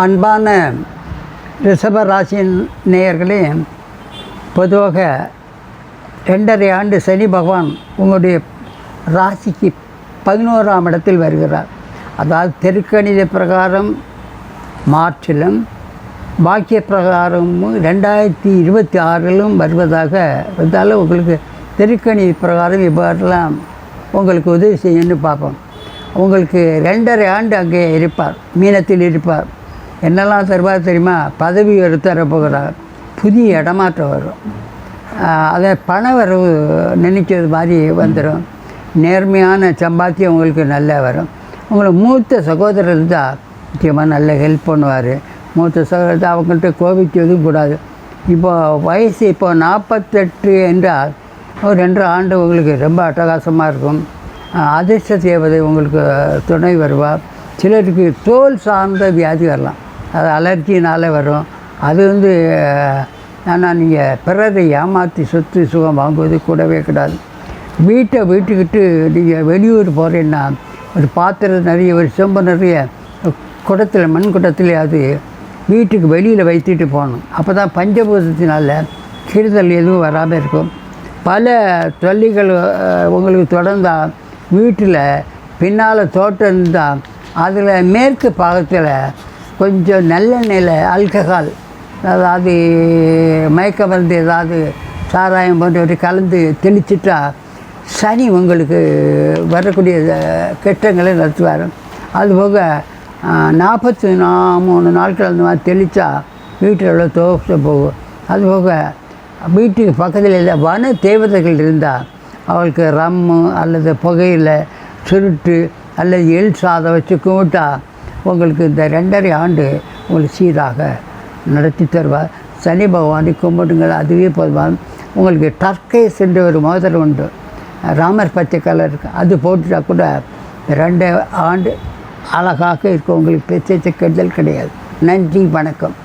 அன்பான ரிஷப ராசியின் நேயர்களே, பொதுவாக 2.5 ஆண்டு சனி பகவான் உங்களுடைய ராசிக்கு 11ஆம் இடத்தில் வருகிறார். அதாவது தெருக்கணித பிரகாரம் மார்ச்சிலும் பாக்கிய பிரகாரமும் 2026லும் வருவதாக இருந்தாலும் உங்களுக்கு தெருக்கணித பிரகாரம் இவ்வாறெல்லாம் உங்களுக்கு உதவி செய்யணும்னு பார்ப்போம். உங்களுக்கு 2.5 ஆண்டு அங்கே இருப்பார், மீனத்தில் இருப்பார். என்னெல்லாம் தருவார் தெரியுமா? பதவி உயர்வு தரப்போகிறார், புதிய இடமாற்றம் வரும், அதை பண வரவு நினைக்கிறது மாதிரி வந்துடும், நேர்மையான சம்பாத்தியம் உங்களுக்கு நல்லா வரும். உங்களுக்கு மூத்த சகோதரர் தான் முக்கியமாக நல்ல ஹெல்ப் பண்ணுவார். மூத்த சகோதரர் தான் அவங்கள்ட்ட கோபிக்கிறதும் கூடாது. வயசு 48 என்றால் ஒரு 2 ஆண்டு உங்களுக்கு ரொம்ப அட்டகாசமாக இருக்கும். அதிர்ஷ்ட தேவதை உங்களுக்கு துணை வருவார். சிலருக்கு தோல் சார்ந்த வியாதி வரலாம், அது அலர்ஜினால் வரும். அது ஆனால் நீங்கள் பிறரை ஏமாற்றி சொத்து சுகம் வாங்குவது கூடவே கூடாது. வீட்டை விட்டுக்கிட்டு நீங்கள் வெளியூர் போகிறீங்கன்னா ஒரு பாத்திரம் நிறைய, ஒரு செம்பு நிறைய குடத்தில், மண் குடத்தில் அது வீட்டுக்கு வெளியில் வைத்துட்டு போகணும். அப்போ தான் பஞ்சபூதத்தினால் கெடுதல் எதுவும் வராமல் இருக்கும். பல தொல்லைகள் உங்களுக்கு தொடர்ந்தால் வீட்டில் பின்னால் தோட்டம் இருந்தால் அதில் மேற்கு பாகத்தில் கொஞ்சம் நல்லெண்ணெயில் ஆல்கஹால், அதாவது மயக்க மருந்து ஏதாவது சாராயம் போன்றவற்றை கலந்து தெளிச்சிட்டா சனி உங்களுக்கு வரக்கூடிய கெட்டங்களை நடத்துவார். அதுபோக 43 நாட்கள் அந்த மாதிரி தெளித்தா வீட்டில் உள்ள தோஷம் போகும். அதுபோக வீட்டுக்கு பக்கத்தில் வன தேவதைகள் இருந்தால் அவளுக்கு ரம்மு அல்லது புகையில் சுருட்டு அல்லது எள் சாதம் வச்சு கும்பிட்டா உங்களுக்கு இந்த 2.5 ஆண்டு உங்களுக்கு சீராக நடத்தி தருவார். சனி பகவானை கும்பிடுங்கள், அதுவே போதுவான். உங்களுக்கு டர்க்கைஸ் என்ற ஒரு மோதிரம் உண்டு, ராமர் பச்சை கலர் இருக்குது, அது போட்டுட்டா கூட 2 ஆண்டு அழகாக இருக்கும். உங்களுக்கு பேச்ச கெடுதல் கிடையாது. நன்றி, வணக்கம்.